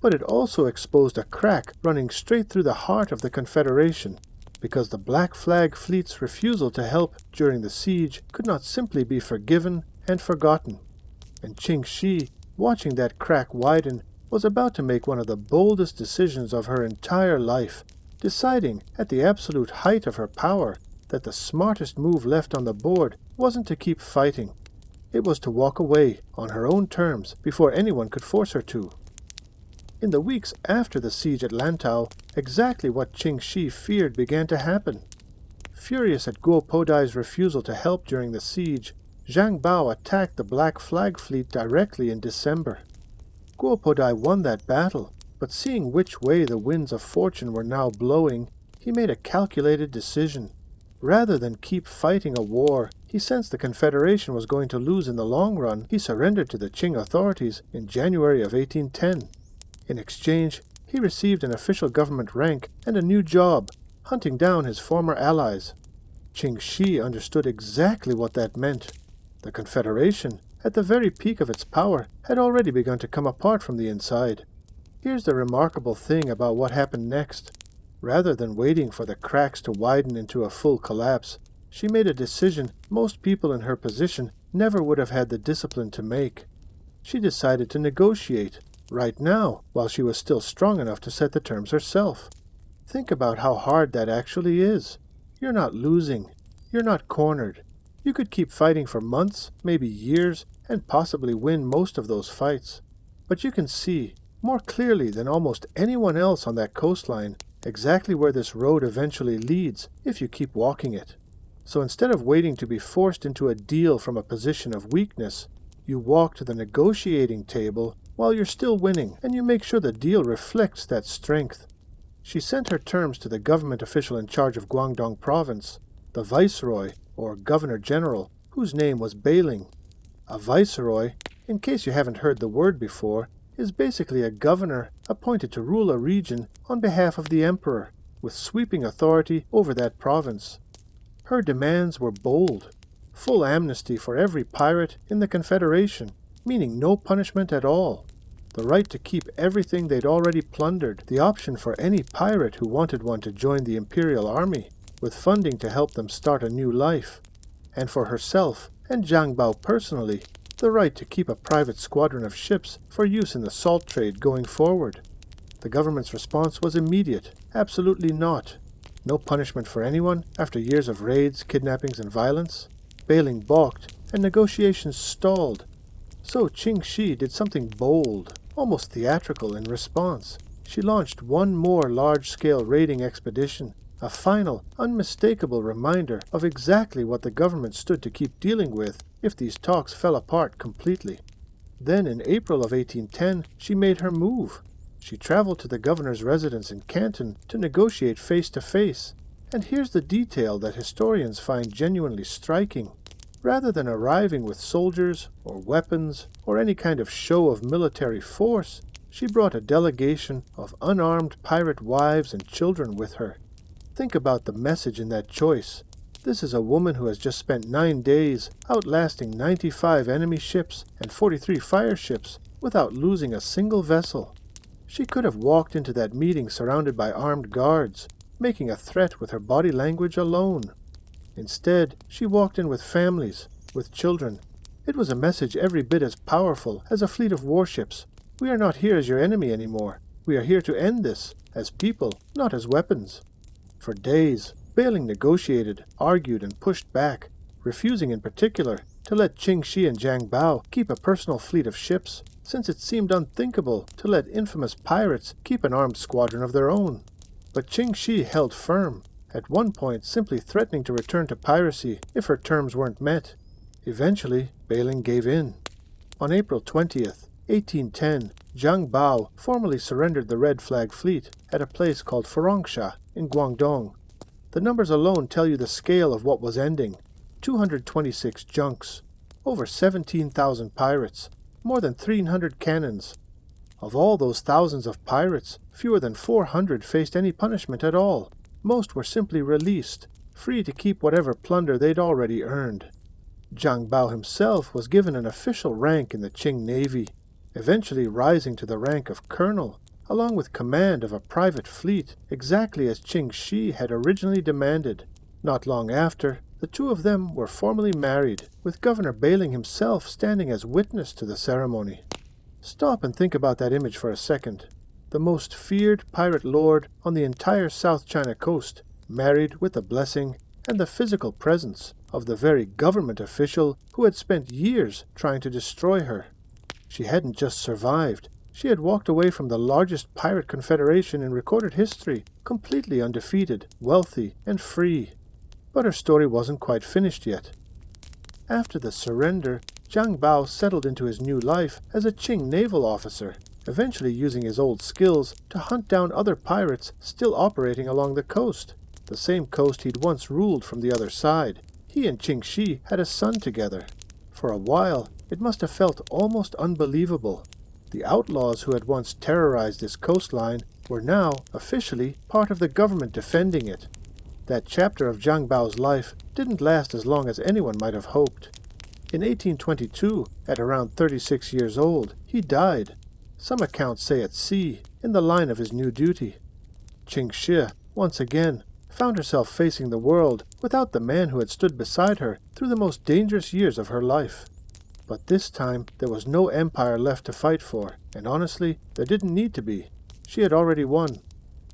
but it also exposed a crack running straight through the heart of the Confederation, because the Black Flag fleet's refusal to help during the siege could not simply be forgiven and forgotten. And Ching Shih, watching that crack widen, was about to make one of the boldest decisions of her entire life, deciding, at the absolute height of her power, that the smartest move left on the board wasn't to keep fighting. It was to walk away on her own terms before anyone could force her to. In the weeks after the siege at Lantau, exactly what Ching Shih feared began to happen. Furious at Guo Podai's refusal to help during the siege, Zhang Bao attacked the Black Flag fleet directly in December. Guo Podai won that battle, but seeing which way the winds of fortune were now blowing, he made a calculated decision. Rather than keep fighting a war he sensed the Confederation was going to lose in the long run, he surrendered to the Qing authorities in January of 1810. In exchange, he received an official government rank and a new job, hunting down his former allies. Ching Shih understood exactly what that meant. The Confederation, at the very peak of its power, had already begun to come apart from the inside. Here's the remarkable thing about what happened next. Rather than waiting for the cracks to widen into a full collapse, she made a decision most people in her position never would have had the discipline to make. She decided to negotiate, right now, while she was still strong enough to set the terms herself. Think about how hard that actually is. You're not losing. You're not cornered. You could keep fighting for months, maybe years, and possibly win most of those fights. But you can see, more clearly than almost anyone else on that coastline, exactly where this road eventually leads if you keep walking it. So instead of waiting to be forced into a deal from a position of weakness, you walk to the negotiating table while you're still winning, and you make sure the deal reflects that strength. She sent her terms to the government official in charge of Guangdong province, the viceroy, or governor-general, whose name was Beiling. A viceroy, in case you haven't heard the word before, is basically a governor appointed to rule a region on behalf of the emperor, with sweeping authority over that province. Her demands were bold. Full amnesty for every pirate in the Confederation, meaning no punishment at all. The right to keep everything they'd already plundered, the option for any pirate who wanted one to join the Imperial Army, with funding to help them start a new life. And for herself, and Zhang Bao personally, the right to keep a private squadron of ships for use in the salt trade going forward. The government's response was immediate. Absolutely not. No punishment for anyone after years of raids, kidnappings, and violence. Beiling balked, and negotiations stalled. So Ching Shih did something bold, almost theatrical in response. She launched one more large-scale raiding expedition, a final, unmistakable reminder of exactly what the government stood to keep dealing with if these talks fell apart completely. Then in April of 1810, she made her move. She traveled to the governor's residence in Canton to negotiate face-to-face. And here's the detail that historians find genuinely striking. Rather than arriving with soldiers or weapons or any kind of show of military force, she brought a delegation of unarmed pirate wives and children with her. Think about the message in that choice. This is a woman who has just spent 9 days outlasting 95 enemy ships and 43 fire ships without losing a single vessel. She could have walked into that meeting surrounded by armed guards, making a threat with her body language alone. Instead, she walked in with families, with children. It was a message every bit as powerful as a fleet of warships. We are not here as your enemy anymore. We are here to end this, as people, not as weapons. For days, Beiling negotiated, argued, and pushed back, refusing in particular to let Ching Shih and Zhang Bao keep a personal fleet of ships, since it seemed unthinkable to let infamous pirates keep an armed squadron of their own. But Ching Shih held firm, at one point simply threatening to return to piracy if her terms weren't met. Eventually, Beiling gave in. On April 20th, 1810, Zhang Bao formally surrendered the Red Flag Fleet at a place called Farangsha in Guangdong. The numbers alone tell you the scale of what was ending. 226 junks, over 17,000 pirates, more than 300 cannons. Of all those thousands of pirates, fewer than 400 faced any punishment at all. Most were simply released, free to keep whatever plunder they'd already earned. Zhang Bao himself was given an official rank in the Qing Navy, eventually rising to the rank of colonel, along with command of a private fleet, exactly as Ching Shih had originally demanded. Not long after, the two of them were formally married, with Governor Beiling himself standing as witness to the ceremony. Stop and think about that image for a second. The most feared pirate lord on the entire South China coast, married with the blessing and the physical presence of the very government official who had spent years trying to destroy her. She hadn't just survived, she had walked away from the largest pirate confederation in recorded history, completely undefeated, wealthy, and free. But her story wasn't quite finished yet. After the surrender, Zhang Bao settled into his new life as a Qing naval officer, eventually using his old skills to hunt down other pirates still operating along the coast, the same coast he'd once ruled from the other side. He and Ching Shih had a son together. For a while, it must have felt almost unbelievable. The outlaws who had once terrorized this coastline were now, officially, part of the government defending it. That chapter of Zhang Bao's life didn't last as long as anyone might have hoped. In 1822, at around 36 years old, he died. Some accounts say at sea, in the line of his new duty. Ching Shih, once again, found herself facing the world without the man who had stood beside her through the most dangerous years of her life. But this time, there was no empire left to fight for, and honestly, there didn't need to be. She had already won.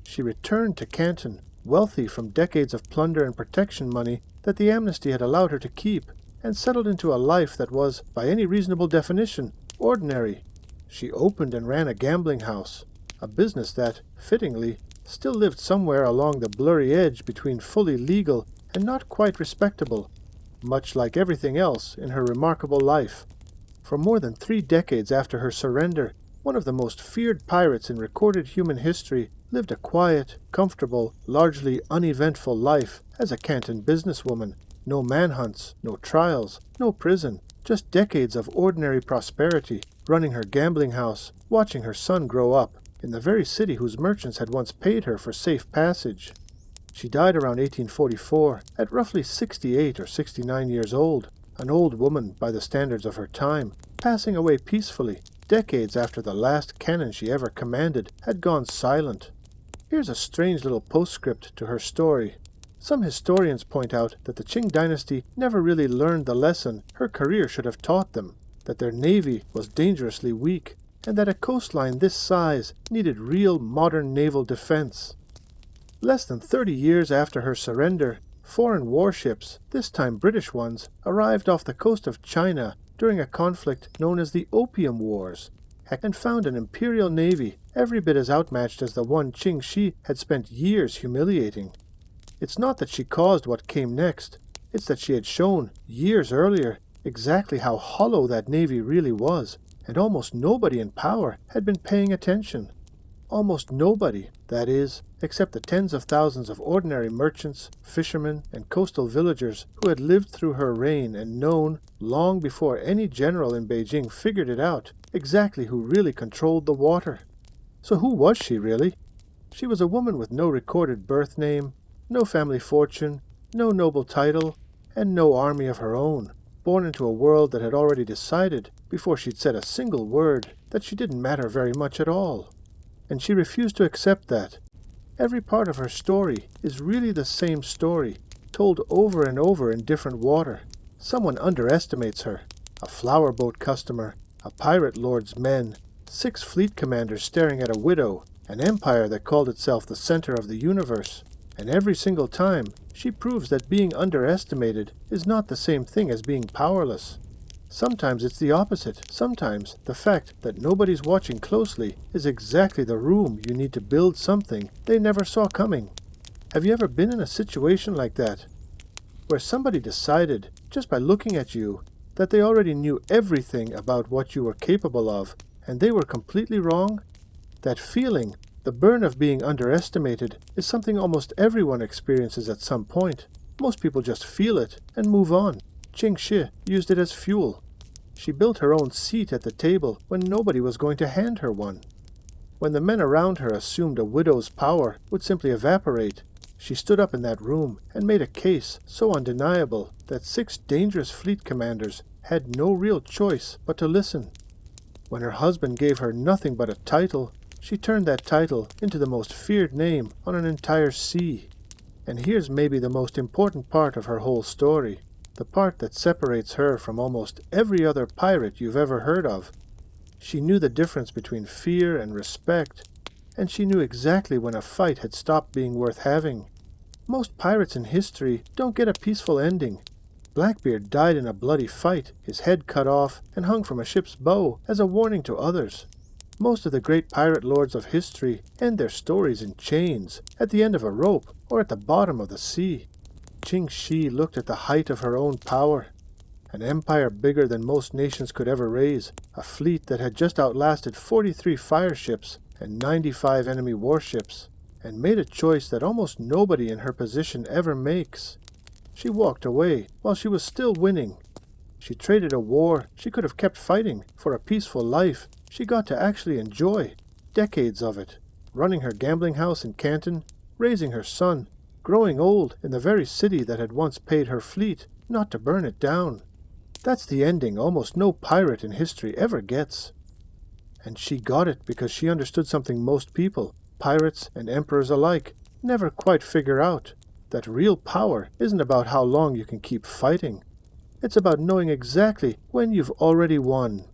She returned to Canton, wealthy from decades of plunder and protection money that the amnesty had allowed her to keep, and settled into a life that was, by any reasonable definition, ordinary. She opened and ran a gambling house, a business that, fittingly, still lived somewhere along the blurry edge between fully legal and not quite respectable, much like everything else in her remarkable life. For more than 3 decades after her surrender, one of the most feared pirates in recorded human history lived a quiet, comfortable, largely uneventful life as a Canton businesswoman. No manhunts, no trials, no prison, just decades of ordinary prosperity, running her gambling house, watching her son grow up, in the very city whose merchants had once paid her for safe passage. She died around 1844, at roughly 68 or 69 years old, an old woman by the standards of her time, passing away peacefully, decades after the last cannon she ever commanded had gone silent. Here's a strange little postscript to her story. Some historians point out that the Qing dynasty never really learned the lesson her career should have taught them, that their navy was dangerously weak, and that a coastline this size needed real modern naval defense. Less than 30 years after her surrender, foreign warships, this time British ones, arrived off the coast of China during a conflict known as the Opium Wars, and found an imperial navy every bit as outmatched as the one Ching Shih had spent years humiliating. It's not that she caused what came next, it's that she had shown, years earlier, exactly how hollow that navy really was, and almost nobody in power had been paying attention. Almost nobody, that is, except the tens of thousands of ordinary merchants, fishermen, and coastal villagers who had lived through her reign and known, long before any general in Beijing figured it out, exactly who really controlled the water. So who was she, really? She was a woman with no recorded birth name, no family fortune, no noble title, and no army of her own, born into a world that had already decided, before she'd said a single word, that she didn't matter very much at all. And she refused to accept that. Every part of her story is really the same story, told over and over in different water. Someone underestimates her. A flower boat customer, a pirate lord's men, 6 fleet commanders staring at a widow, an empire that called itself the center of the universe. And every single time, she proves that being underestimated is not the same thing as being powerless. Sometimes it's the opposite. Sometimes the fact that nobody's watching closely is exactly the room you need to build something they never saw coming. Have you ever been in a situation like that, where somebody decided, just by looking at you, that they already knew everything about what you were capable of, and they were completely wrong? That feeling, the burn of being underestimated, is something almost everyone experiences at some point. Most people just feel it and move on. Ching Shih used it as fuel. She built her own seat at the table when nobody was going to hand her one. When the men around her assumed a widow's power would simply evaporate, she stood up in that room and made a case so undeniable that 6 dangerous fleet commanders had no real choice but to listen. When her husband gave her nothing but a title, she turned that title into the most feared name on an entire sea. And here's maybe the most important part of her whole story, the part that separates her from almost every other pirate you've ever heard of. She knew the difference between fear and respect, and she knew exactly when a fight had stopped being worth having. Most pirates in history don't get a peaceful ending. Blackbeard died in a bloody fight, his head cut off and hung from a ship's bow as a warning to others. Most of the great pirate lords of history end their stories in chains, at the end of a rope, or at the bottom of the sea. Ching Shih looked at the height of her own power. An empire bigger than most nations could ever raise, a fleet that had just outlasted 43 fire ships and 95 enemy warships, and made a choice that almost nobody in her position ever makes. She walked away while she was still winning. She traded a war she could have kept fighting for a peaceful life she got to actually enjoy, decades of it, running her gambling house in Canton, raising her son, growing old in the very city that had once paid her fleet not to burn it down. That's the ending almost no pirate in history ever gets. And she got it because she understood something most people, pirates and emperors alike, never quite figure out, that real power isn't about how long you can keep fighting. It's about knowing exactly when you've already won.